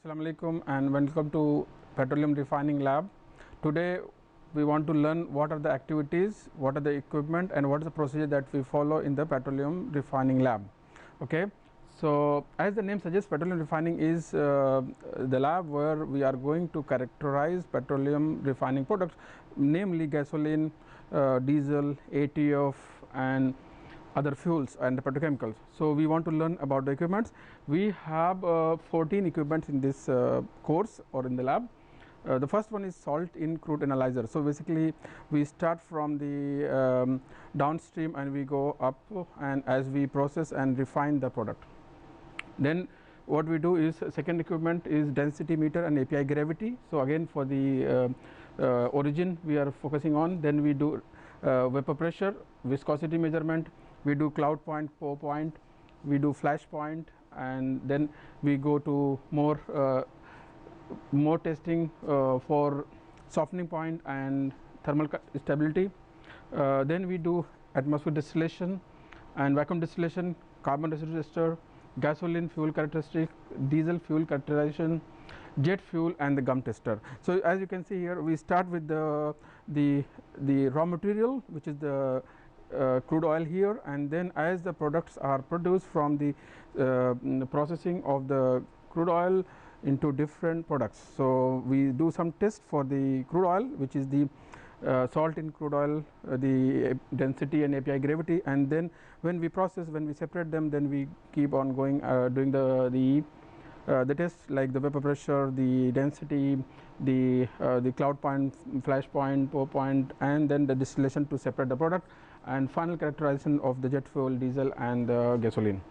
Assalamu alaikum and welcome to Petroleum Refining Lab. Today we want to learn what are the activities, what are the equipment and what is the procedure that we follow in the Petroleum Refining Lab. Okay. So, as the name suggests, petroleum refining is the lab where we are going to characterize petroleum refining products, namely gasoline, diesel, ATF and other fuels and the petrochemicals. So, we want to learn about the equipments. We have 14 equipments in this course or in the lab. The first one is salt in crude analyzer. So, basically we start from the downstream and we go up, and as we process and refine the product. Then what we do is, second equipment is density meter and API gravity. So, again for the origin we are focusing on. Then we do vapor pressure, viscosity measurement, we do cloud point, pour point, we do flash point, and then we go to more testing for softening point and thermal stability. Then we do atmospheric distillation and vacuum distillation, carbon residue tester, gasoline fuel characteristic, diesel fuel characterization, jet fuel and the gum tester. So, as you can see here, we start with the raw material, which is the crude oil here, and then as the products are produced from the processing of the crude oil into different products. So, we do some test for the crude oil, which is the salt in crude oil, the density and API gravity, and then when we process, when we separate them, then we keep on going doing the tests like the vapor pressure, the density, the cloud point, flash point, pour point, and then the distillation to separate the product, and final characterization of the jet fuel, diesel and gasoline.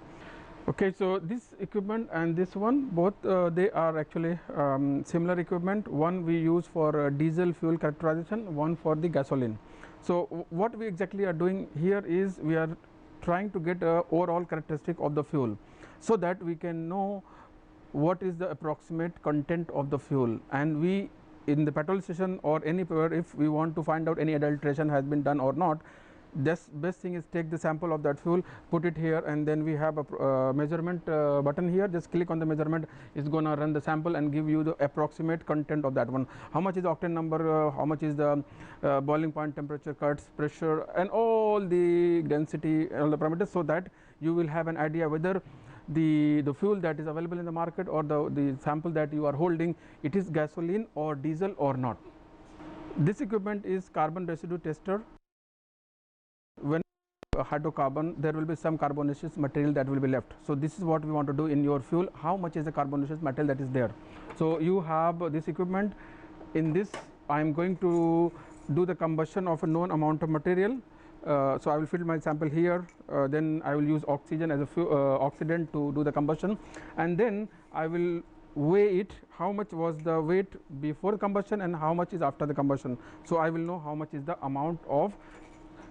Okay, so this equipment and this one, both they are actually similar equipment. One we use for diesel fuel characterization, one for the gasoline. So, what we exactly are doing here is we are trying to get a overall characteristic of the fuel, so that we can know what is the approximate content of the fuel, and we in the petrol station or anywhere, if we want to find out any adulteration has been done or not, this best thing is take the sample of that fuel, put it here, and then we have a measurement button here. Just click on the measurement, it's going to run the sample and give you the approximate content of that one. How much is the octane number, how much is the boiling point temperature, cuts, pressure, and all the density, all the parameters, so that you will have an idea whether the fuel that is available in the market or the sample that you are holding, it is gasoline or diesel or not. This equipment is carbon residue tester. When hydrocarbon, there will be some carbonaceous material that will be left. So, this is what we want to do in your fuel, how much is the carbonaceous material that is there. So, you have this equipment. In this, I am going to do the combustion of a known amount of material. So, I will fill my sample here, then I will use oxygen as a oxidant to do the combustion, and then I will weigh it, how much was the weight before combustion and how much is after the combustion. So, I will know how much is the amount of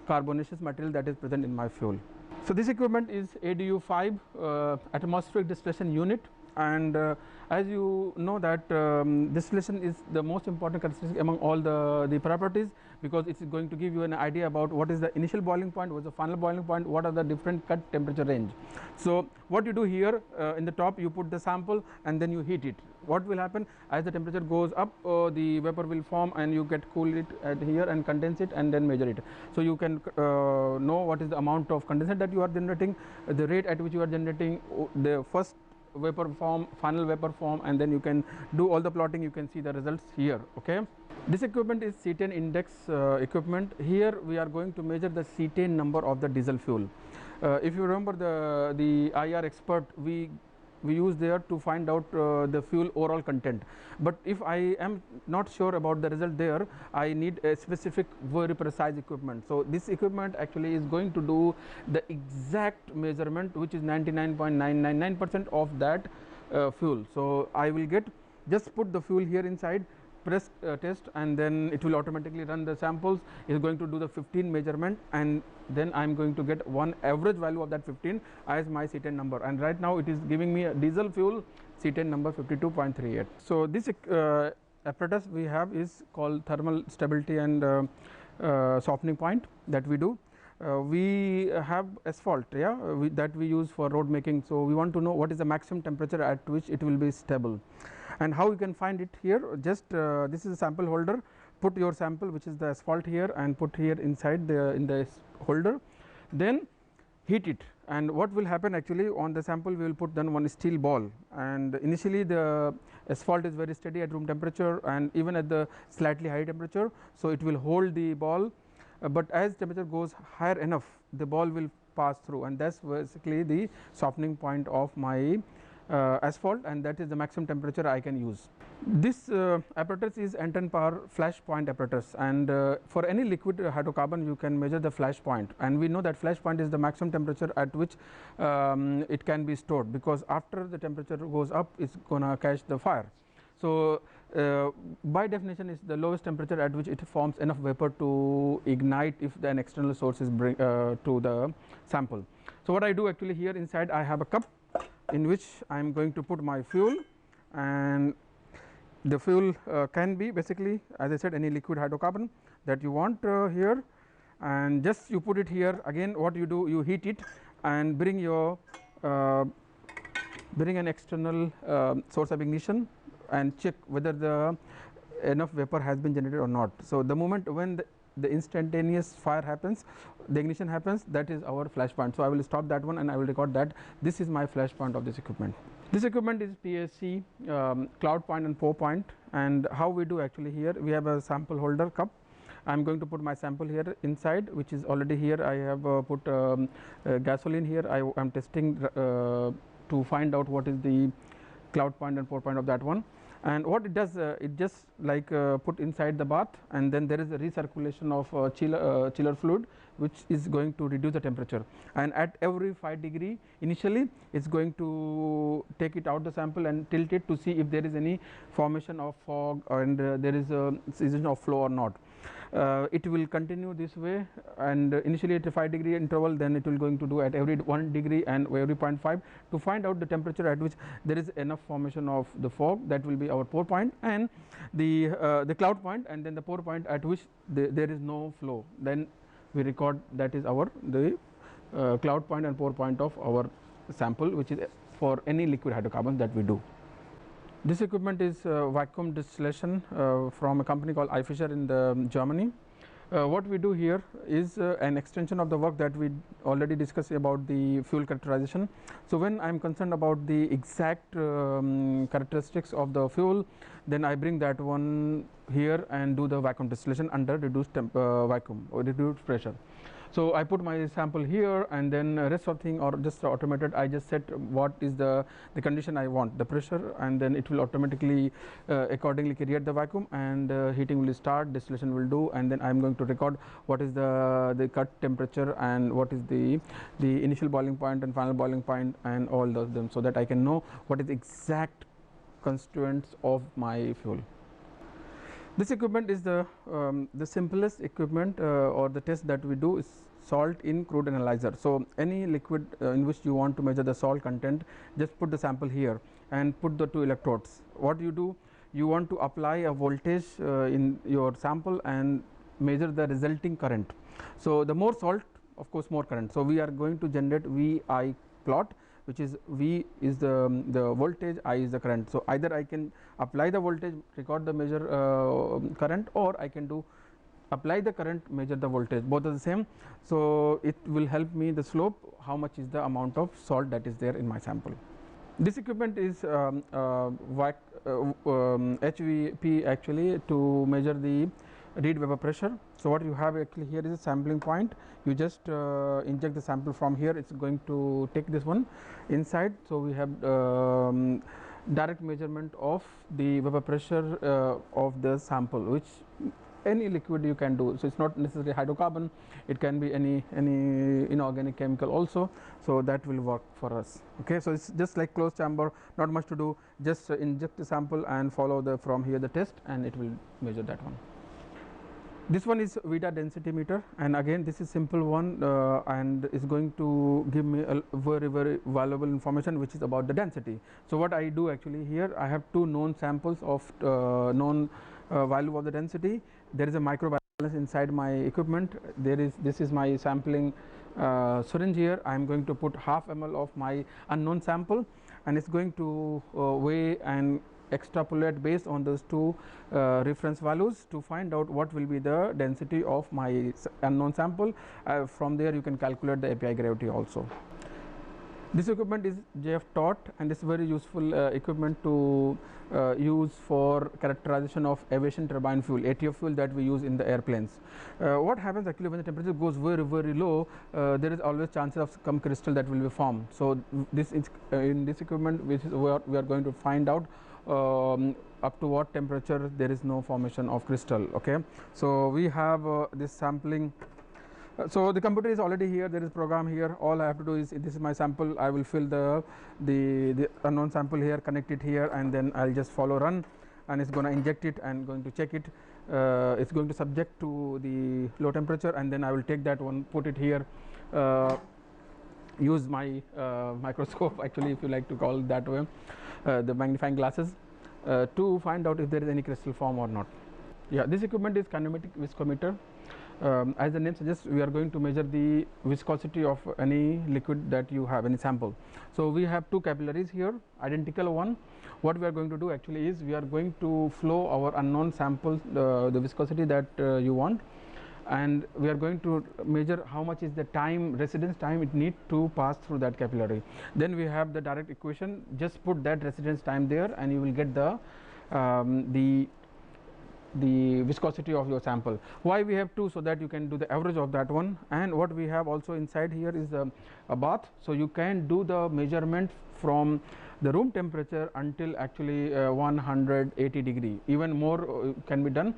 carbonaceous material that is present in my fuel. So, this equipment is ADU5 atmospheric distillation unit, and as you know that distillation is the most important characteristic among all the properties, because it is going to give you an idea about what is the initial boiling point, what is the final boiling point, what are the different cut temperature range. So, what you do here in the top, you put the sample and then you heat it. What will happen as the temperature goes up, the vapor will form and you get cool it at here and condense it and then measure it. So, you can know what is the amount of condensate that you are generating, the rate at which you are generating, the first vapor form, final vapor form, and then you can do all the plotting. You can see the results here. Okay. This equipment is cetane index equipment. Here we are going to measure the cetane number of the diesel fuel. If you remember the IR expert, we use there to find out the fuel overall content. But if I am not sure about the result there, I need a specific very precise equipment. So, this equipment actually is going to do the exact measurement, which is 99.999% of that fuel. So, I will get, just put the fuel here inside, press test, and then it will automatically run the samples. It is going to do the 15 measurement, and then I am going to get one average value of that 15 as my cetane number, and right now it is giving me a diesel fuel cetane number 52.38. So, this apparatus we have is called thermal stability and softening point that we do. We have asphalt, that we use for road making. So, we want to know what is the maximum temperature at which it will be stable, And how you can find it here, just this is a sample holder, put your sample which is the asphalt here and put here inside in the holder, then heat it, and what will happen actually on the sample, we will put then one steel ball, and initially the asphalt is very steady at room temperature and even at the slightly high temperature, so it will hold the ball, but as temperature goes higher enough, the ball will pass through, and that's basically the softening point of my asphalt, and that is the maximum temperature I can use. This apparatus is N10 power flash point apparatus, and for any liquid hydrocarbon you can measure the flash point, and we know that flash point is the maximum temperature at which it can be stored, because after the temperature goes up it's gonna catch the fire. So by definition is the lowest temperature at which it forms enough vapor to ignite if an external source is bring to the sample. So what I do actually, here inside I have a cup in which I am going to put my fuel, and the fuel can be basically, as I said, any liquid hydrocarbon that you want here, and just you put it here. Again what you do, you heat it and bring your bring an external source of ignition and check whether the enough vapor has been generated or not. So the moment when the instantaneous fire happens, the ignition happens, that is our flash point. So I will stop that one and I will record that this is my flash point of this equipment. This equipment is PSC cloud point and pour point, and how we do actually, here we have a sample holder cup. I am going to put my sample here inside, which is already here. I have put gasoline here. I am testing to find out what is the cloud point and pour point of that one. And what it does, it just like put inside the bath, and then there is a recirculation of chiller fluid which is going to reduce the temperature, and at every 5 degree initially it's going to take it out the sample and tilt it to see if there is any formation of fog and there is a cessation of flow or not. It will continue this way, and initially at a 5 degree interval, then it will going to do at every 1 degree and every 0.5 to find out the temperature at which there is enough formation of the fog. That will be our pour point, and the cloud point, and then the pour point at which there is no flow, then we record that is our cloud point and pour point of our sample, which is for any liquid hydrocarbons that we do. This equipment is vacuum distillation from a company called iFischer in Germany. What we do here is an extension of the work that we already discussed about the fuel characterization. So when I am concerned about the exact characteristics of the fuel, then I bring that one here and do the vacuum distillation under reduced vacuum or reduced pressure. So I put my sample here, and then rest of thing or just automated. I just set what is the condition I want, the pressure, and then it will automatically accordingly create the vacuum, and heating will start, distillation will do, and then I am going to record what is the cut temperature and what is the initial boiling point and final boiling point and all those them, so that I can know what is the exact constituents of my fuel. This equipment is the simplest equipment or the test that we do is salt in crude analyzer. So any liquid in which you want to measure the salt content, just put the sample here and put the 2 electrodes. What you do, you want to apply a voltage in your sample and measure the resulting current. So the more salt, of course more current. So we are going to generate VI plot, which is V is the voltage, I is the current. So either I can apply the voltage, record the measure current, or I can do apply the current, measure the voltage, both are the same. So it will help me the slope, how much is the amount of salt that is there in my sample. This equipment is HVP actually to measure the read vapor pressure. So what you have actually here is a sampling point. You just inject the sample from here. It's going to take this one inside. So we have direct measurement of the vapor pressure of the sample, which any liquid you can do. So it's not necessarily hydrocarbon, it can be any inorganic chemical also. So that will work for us. Okay, so it's just like closed chamber, not much to do, just inject the sample and follow the from here the test, and it will measure that one. This one is Vida density meter, and again this is simple one and is going to give me a very valuable information, which is about the density. So what I do actually here, I have 2 known samples of known value of the density. There is a microbalance inside my equipment. This is my sampling syringe here. I am going to put half ml of my unknown sample, and it's going to weigh and extrapolate based on those two reference values to find out what will be the density of my unknown sample. From there you can calculate the API gravity also. This equipment is JF TOT, and it's very useful equipment to use for characterization of aviation turbine fuel, ATF fuel, that we use in the airplanes. What happens actually when the temperature goes very low, there is always chances of some crystal that will be formed. So this is in this equipment, which is where we are going to find out up to what temperature there is no formation of crystal. Okay, so we have this sampling. So the computer is already here, there is program here. All I have to do is, this is my sample, I will fill the unknown sample here, connect it here, and then I'll just follow run, and it's going to inject it and going to check it. It's going to subject to the low temperature, and then I will take that one, put it here, use my microscope, actually, if you like to call it that way, the magnifying glasses, to find out if there is any crystal form or not. Yeah, this equipment is kinematic viscometer. As the name suggests, we are going to measure the viscosity of any liquid that you have, any sample. So we have two capillaries here, identical one. What we are going to do actually is, we are going to flow our unknown sample, the viscosity that you want, and we are going to measure how much is the time, residence time it need to pass through that capillary. Then we have the direct equation, just put that residence time there and you will get the viscosity of your sample. Why we have two? So that you can do the average of that one. And what we have also inside here is a bath, so you can do the measurement from the room temperature until actually 180 degree. Even more can be done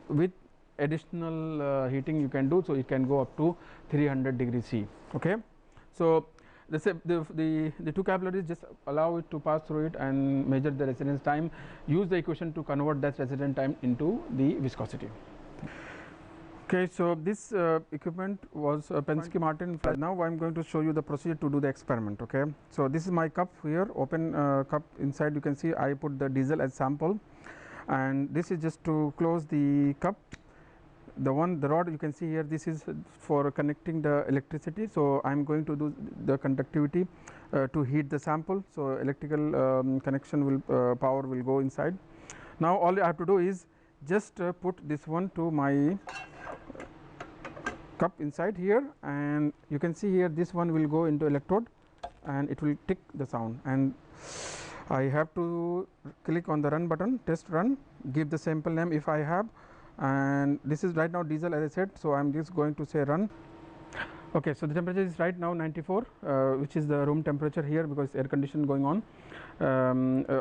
with additional heating you can do, so it can go up to 300 degrees C. Okay, so the two capillaries just allow it to pass through it and measure the residence time. Use the equation to convert that residence time into the viscosity. Okay, so this equipment was Penske Martin. Now I am going to show you the procedure to do the experiment. Okay, so this is my cup here, open cup. Inside you can see I put the diesel as sample, and this is just to close the cup. The rod you can see here, this is for connecting the electricity. So I am going to do the conductivity to heat the sample. So electrical connection will power will go inside. Now all I have to do is just put this one to my cup inside here, and you can see here this one will go into electrode and it will tick the sound, and I have to click on the run button, test run, give the sample name if I have. And this is right now diesel, as I said, so I am just going to say run. Okay, so the temperature is right now 94, which is the room temperature here, because air condition going on.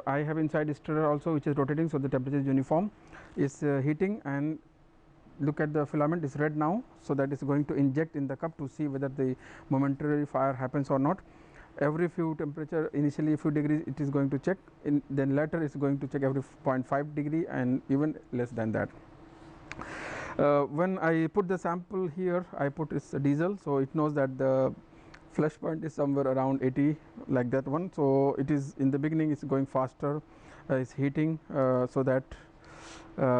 I have inside stirrer also, which is rotating, so the temperature is uniform, is heating, and look at the filament is red now, so that is going to inject in the cup to see whether the momentary fire happens or not. Every few temperature, initially few degrees it is going to check, then later it is going to check every 0.5 degree and even less than that. When I put the sample here, I put is diesel, so it knows that the flash point is somewhere around 80, like that one. So it is in the beginning it's going faster, it's heating, so that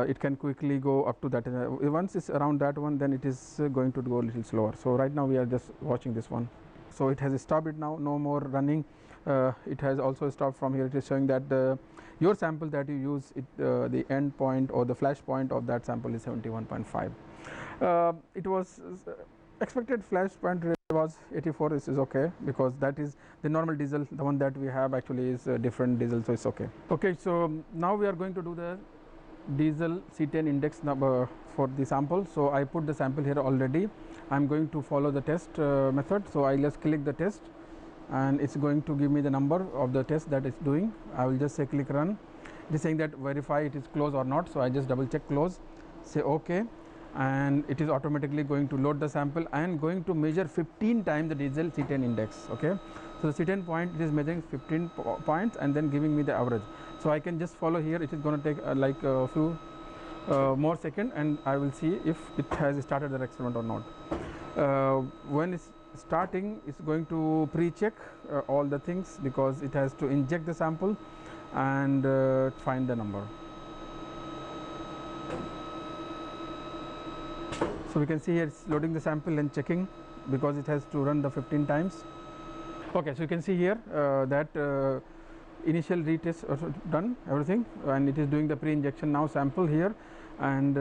it can quickly go up to that. Once it's around that one, then it is going to go a little slower. So right now we are just watching this one. So it has stopped it now, no more running. It has also stopped from here. It is showing that your sample that you use, the end point or the flash point of that sample is 71.5. It was expected flash point was 84. This is okay, because that is the normal diesel. The one that we have actually is a different diesel, so it's okay. Okay, so now we are going to do the diesel C10 index number for the sample. So I put the sample here already. I am going to follow the test method. So I just click the test, and it's going to give me the number of the test that it's doing. I will just say click run. It is saying that verify it is close or not, so I just double check close, say OK, and it is automatically going to load the sample and going to measure 15 times the diesel C10 index. Okay, so the C10 point, it is measuring 15 points and then giving me the average. So I can just follow here. It is going to take like a few more seconds, and I will see if it has started the experiment or not. When it's starting, it's going to pre-check all the things, because it has to inject the sample and find the number. So we can see here it's loading the sample and checking, because it has to run the 15 times. Okay, so you can see here that initial retest also done everything, and it is doing the pre-injection now sample here, and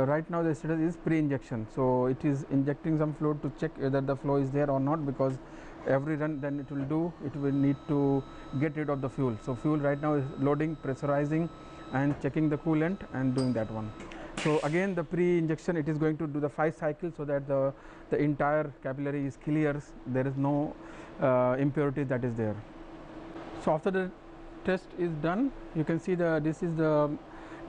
right now the status is pre-injection. So it is injecting some fluid to check whether the flow is there or not, because every run then it will need to get rid of the fuel. So fuel right now is loading, pressurizing and checking the coolant and doing that one. So again the pre-injection, it is going to do the 5 cycles so that the entire capillary is clear, there is no impurity that is there. So after the test is done, you can see this is the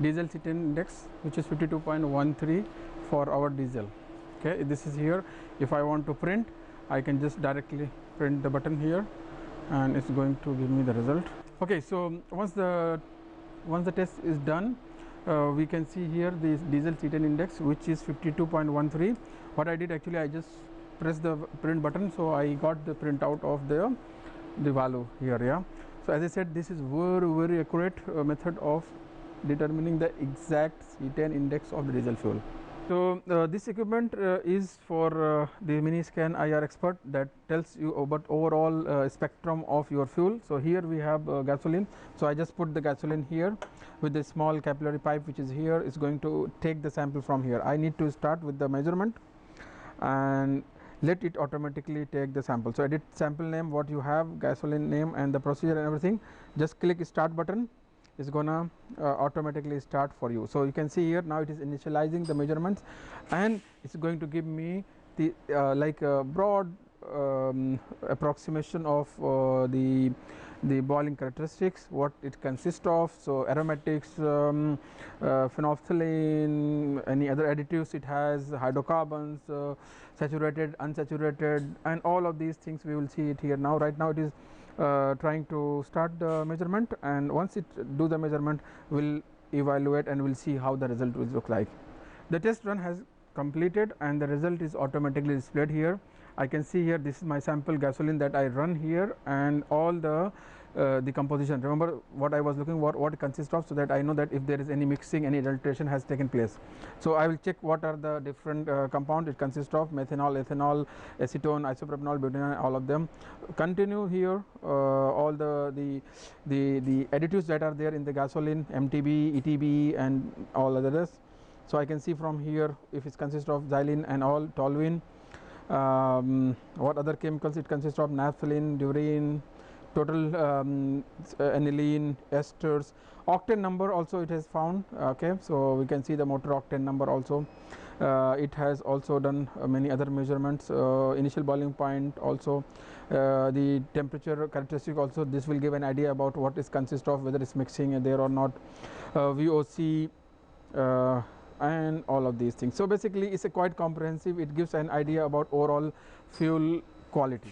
diesel C10 index, which is 52.13 for our diesel. Okay, this is here. If I want to print, I can just directly print the button here and it's going to give me the result. Okay, so once the test is done, we can see here this diesel C10 index, which is 52.13. What I did, actually I just pressed the print button, so I got the printout of the value here. Yeah, so as I said, this is very accurate method of determining the exact C10 index of the diesel fuel. So this equipment is for the Miniscan IR Expert, that tells you about overall spectrum of your fuel. So here we have gasoline. So I just put the gasoline here with the small capillary pipe which is here. Is going to take the sample from here. I need to start with the measurement and let it automatically take the sample. So edit sample name, what you have, gasoline name and the procedure and everything. Just click start button. Is gonna automatically start for you. So you can see here now it is initializing the measurements, and it's going to give me the like a broad approximation of the boiling characteristics, what it consists of. So aromatics, phenolphthalein, any other additives it has, hydrocarbons, saturated, unsaturated, and all of these things we will see it here. Now right now it is trying to start the measurement, and once it do the measurement, we'll evaluate and we'll see how the result will look like. The test run has completed and the result is automatically displayed here. I can see here this is my sample gasoline that I run here, and all the composition. Remember what I was looking for, what it consists of, so that I know that if there is any mixing, any adulteration has taken place. So I will check what are the different compound it consists of: methanol, ethanol, acetone, isopropanol, butadiene, all of them. Continue here all the additives that are there in the gasoline, MTB, ETB and all others. So I can see from here if it consists of xylene and all, toluene. What other chemicals it consists of: naphthalene, durine, total aniline, esters, octane number also it has found. Okay, so we can see the motor octane number also. It has also done many other measurements, initial boiling point also, the temperature characteristic also. This will give an idea about what is consist of, whether it's mixing there or not, VOC, and all of these things. So basically it's a quite comprehensive, it gives an idea about overall fuel quality.